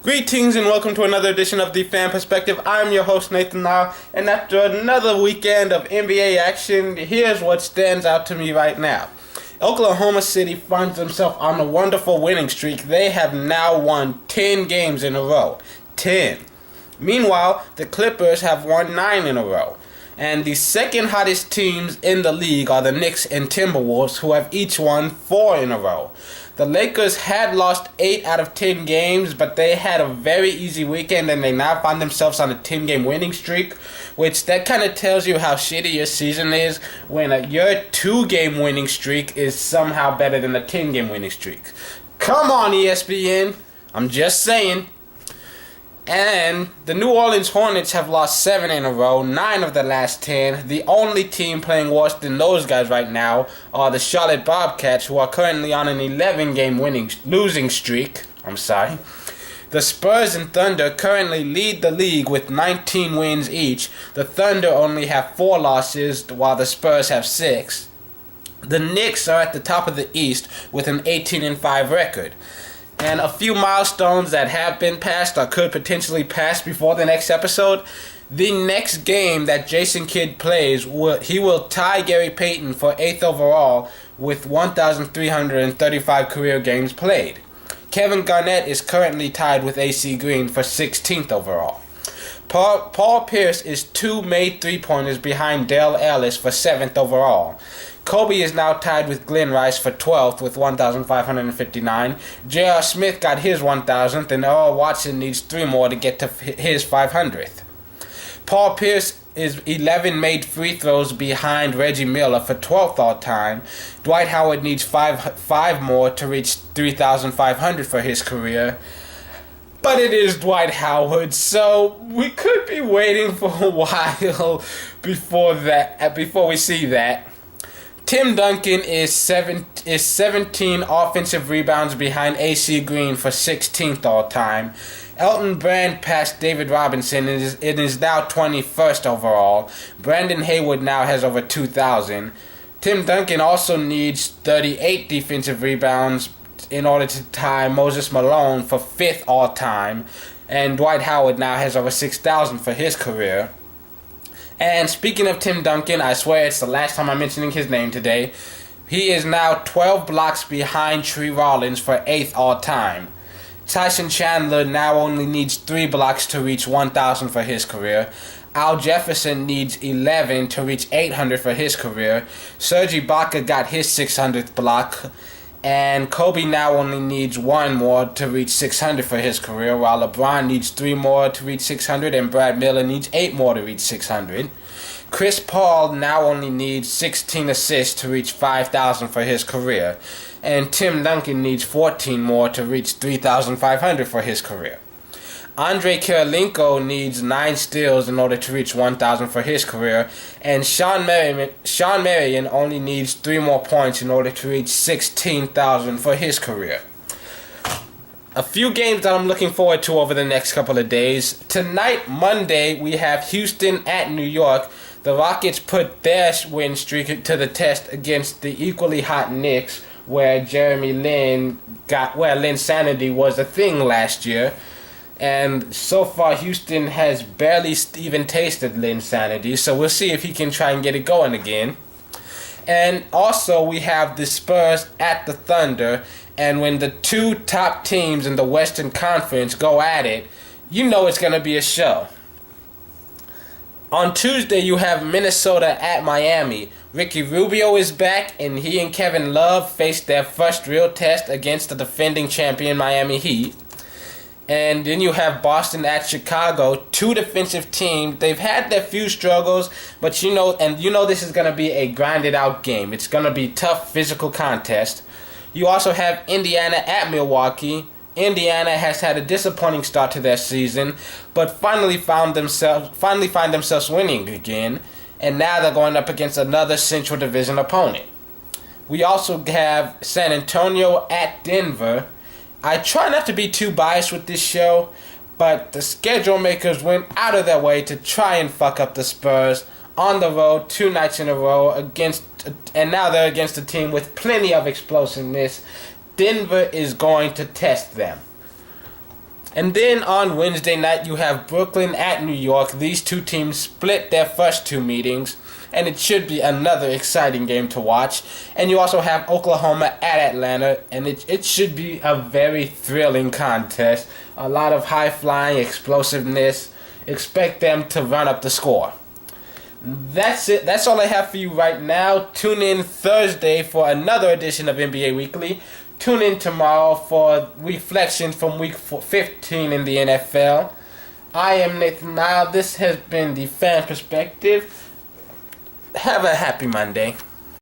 Greetings and welcome to another edition of The Fan Perspective. I'm your host Nathan Now, and after another weekend of NBA action, here's what stands out to me right now. Oklahoma City finds themselves on a wonderful winning streak. They have now won 10 games in a row. 10. Meanwhile, the Clippers have won 9 in a row. And the second hottest teams in the league are the Knicks and Timberwolves, who have each won 4 in a row. The Lakers had lost 8 out of 10 games, but they had a very easy weekend and they now find themselves on a 10-game winning streak, which that kind of tells you how shitty your season is when your 2-game winning streak is somehow better than a 10-game winning streak. Come on, ESPN. I'm just saying. And the New Orleans Hornets have lost 7 in a row, 9 of the last 10. The only team playing worse than those guys right now are the Charlotte Bobcats, who are currently on an 11-game losing streak. The Spurs and Thunder currently lead the league with 19 wins each. The Thunder only have 4 losses, while the Spurs have 6. The Knicks are at the top of the East with an 18-5 record. And a few milestones that have been passed or could potentially pass before the next episode. The next game that Jason Kidd plays, he will tie Gary Payton for 8th overall with 1,335 career games played. Kevin Garnett is currently tied with AC Green for 16th overall. Paul Pierce is 2 made 3-pointers behind Dale Ellis for 7th overall. Kobe is now tied with Glenn Rice for 12th with 1,559. J.R. Smith got his 1,000th, and Earl Watson needs 3 more to get to his 500th. Paul Pierce is 11 made free throws behind Reggie Miller for 12th all-time. Dwight Howard needs 5 more to reach 3,500 for his career. But it is Dwight Howard, so we could be waiting for a while before we see that. Tim Duncan is 17 offensive rebounds behind AC Green for 16th all-time. Elton Brand passed David Robinson and is now 21st overall. Brandon Hayward now has over 2,000. Tim Duncan also needs 38 defensive rebounds in order to tie Moses Malone for 5th all-time. And Dwight Howard now has over 6,000 for his career. And speaking of Tim Duncan, I swear it's the last time I'm mentioning his name today. He is now 12 blocks behind Tree Rollins for 8th all-time. Tyson Chandler now only needs 3 blocks to reach 1,000 for his career. Al Jefferson needs 11 to reach 800 for his career. Serge Ibaka got his 600th block. And Kobe now only needs 1 more to reach 600 for his career, while LeBron needs 3 more to reach 600, and Brad Miller needs 8 more to reach 600. Chris Paul now only needs 16 assists to reach 5,000 for his career, and Tim Duncan needs 14 more to reach 3,500 for his career. Andre Kirilenko needs 9 steals in order to reach 1,000 for his career, and Sean Marion only needs 3 more points in order to reach 16,000 for his career. A few games that I'm looking forward to over the next couple of days. Tonight, Monday, we have Houston at New York. The Rockets put their win streak to the test against the equally hot Knicks, where Lin Sanity was a thing last year. And so far, Houston has barely even tasted Linsanity, so we'll see if he can try and get it going again. And also, we have the Spurs at the Thunder, and when the 2 top teams in the Western Conference go at it, you know it's going to be a show. On Tuesday, you have Minnesota at Miami. Ricky Rubio is back, and he and Kevin Love face their first real test against the defending champion Miami Heat. And then you have Boston at Chicago, 2 defensive teams. They've had their few struggles, but you know this is going to be a grinded out game. It's going to be tough physical contest. You also have Indiana at Milwaukee. Indiana has had a disappointing start to their season, but finally find themselves winning again, and now they're going up against another Central Division opponent. We also have San Antonio at Denver. I try not to be too biased with this show, but the schedule makers went out of their way to try and fuck up the Spurs on the road 2 nights in a row and now they're against a team with plenty of explosiveness. Denver is going to test them. And then on Wednesday night, you have Brooklyn at New York. These two teams split their first two meetings, and it should be another exciting game to watch. And you also have Oklahoma at Atlanta, and it should be a very thrilling contest. A lot of high-flying explosiveness. Expect them to run up the score. That's it. That's all I have for you right now. Tune in Thursday for another edition of NBA Weekly. Tune in tomorrow for reflections from Week 15 in the NFL. I am Nathan Nile. This has been the Fan Perspective. Have a happy Monday.